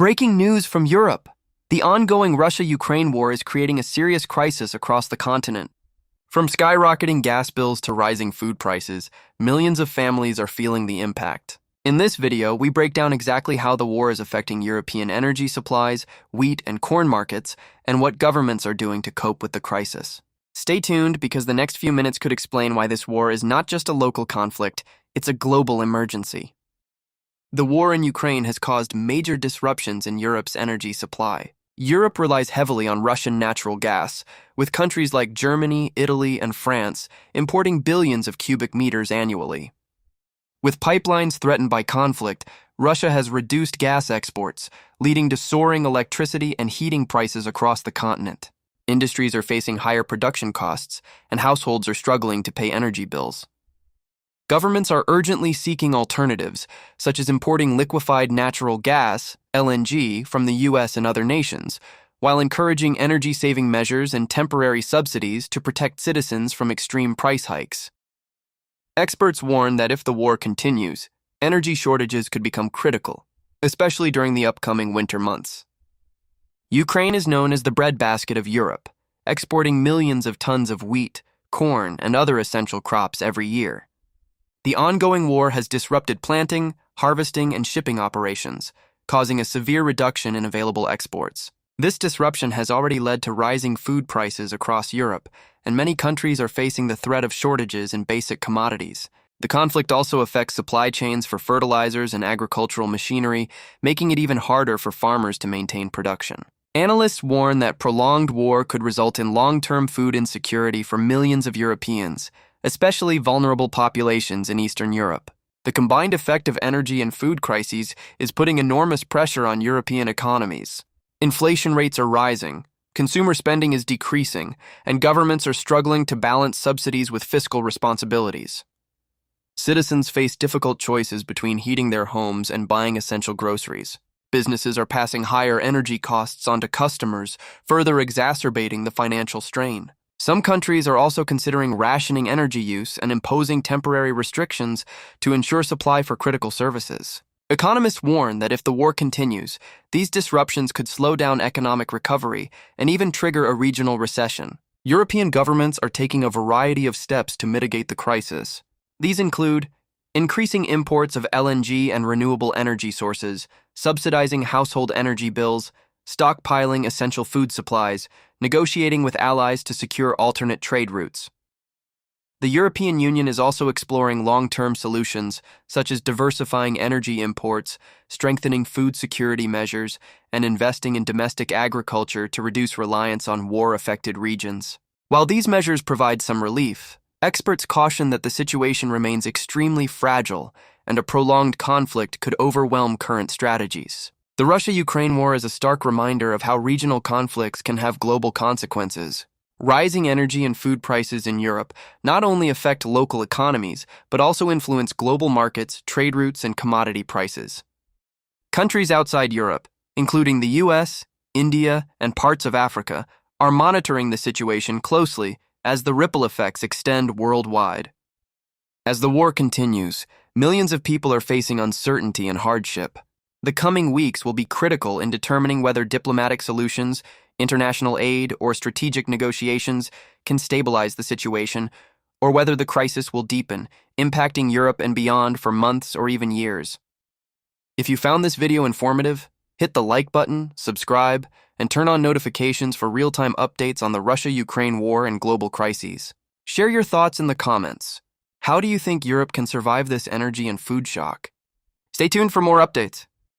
Breaking news from Europe. The ongoing Russia-Ukraine war is creating a serious crisis across the continent. From skyrocketing gas bills to rising food prices, millions of families are feeling the impact. In this video, we break down exactly how the war is affecting European energy supplies, wheat and corn markets, and what governments are doing to cope with the crisis. Stay tuned because the next few minutes could explain why this war is not just a local conflict, it's a global emergency. The war in Ukraine has caused major disruptions in Europe's energy supply. Europe relies heavily on Russian natural gas, with countries like Germany, Italy, and France importing billions of cubic meters annually. With pipelines threatened by conflict, Russia has reduced gas exports, leading to soaring electricity and heating prices across the continent. Industries are facing higher production costs, and households are struggling to pay energy bills. Governments are urgently seeking alternatives, such as importing liquefied natural gas, LNG, from the US and other nations, while encouraging energy-saving measures and temporary subsidies to protect citizens from extreme price hikes. Experts warn that if the war continues, energy shortages could become critical, especially during the upcoming winter months. Ukraine is known as the breadbasket of Europe, exporting millions of tons of wheat, corn, and other essential crops every year. The ongoing war has disrupted planting, harvesting, and shipping operations, causing a severe reduction in available exports. This disruption has already led to rising food prices across Europe, and many countries are facing the threat of shortages in basic commodities. The conflict also affects supply chains for fertilizers and agricultural machinery, making it even harder for farmers to maintain production. Analysts warn that prolonged war could result in long-term food insecurity for millions of Europeans, especially vulnerable populations in Eastern Europe. The combined effect of energy and food crises is putting enormous pressure on European economies. Inflation rates are rising, consumer spending is decreasing, and governments are struggling to balance subsidies with fiscal responsibilities. Citizens face difficult choices between heating their homes and buying essential groceries. Businesses are passing higher energy costs onto customers, further exacerbating the financial strain. Some countries are also considering rationing energy use and imposing temporary restrictions to ensure supply for critical services. Economists warn that if the war continues, these disruptions could slow down economic recovery and even trigger a regional recession. European governments are taking a variety of steps to mitigate the crisis. These include increasing imports of LNG and renewable energy sources, subsidizing household energy bills, stockpiling essential food supplies, negotiating with allies to secure alternate trade routes. The European Union is also exploring long-term solutions, such as diversifying energy imports, strengthening food security measures, and investing in domestic agriculture to reduce reliance on war-affected regions. While these measures provide some relief, experts caution that the situation remains extremely fragile and a prolonged conflict could overwhelm current strategies. The Russia-Ukraine war is a stark reminder of how regional conflicts can have global consequences. Rising energy and food prices in Europe not only affect local economies, but also influence global markets, trade routes, and commodity prices. Countries outside Europe, including the US, India, and parts of Africa, are monitoring the situation closely as the ripple effects extend worldwide. As the war continues, millions of people are facing uncertainty and hardship. The coming weeks will be critical in determining whether diplomatic solutions, international aid, or strategic negotiations can stabilize the situation, or whether the crisis will deepen, impacting Europe and beyond for months or even years. If you found this video informative, hit the like button, subscribe, and turn on notifications for real-time updates on the Russia-Ukraine war and global crises. Share your thoughts in the comments. How do you think Europe can survive this energy and food shock? Stay tuned for more updates.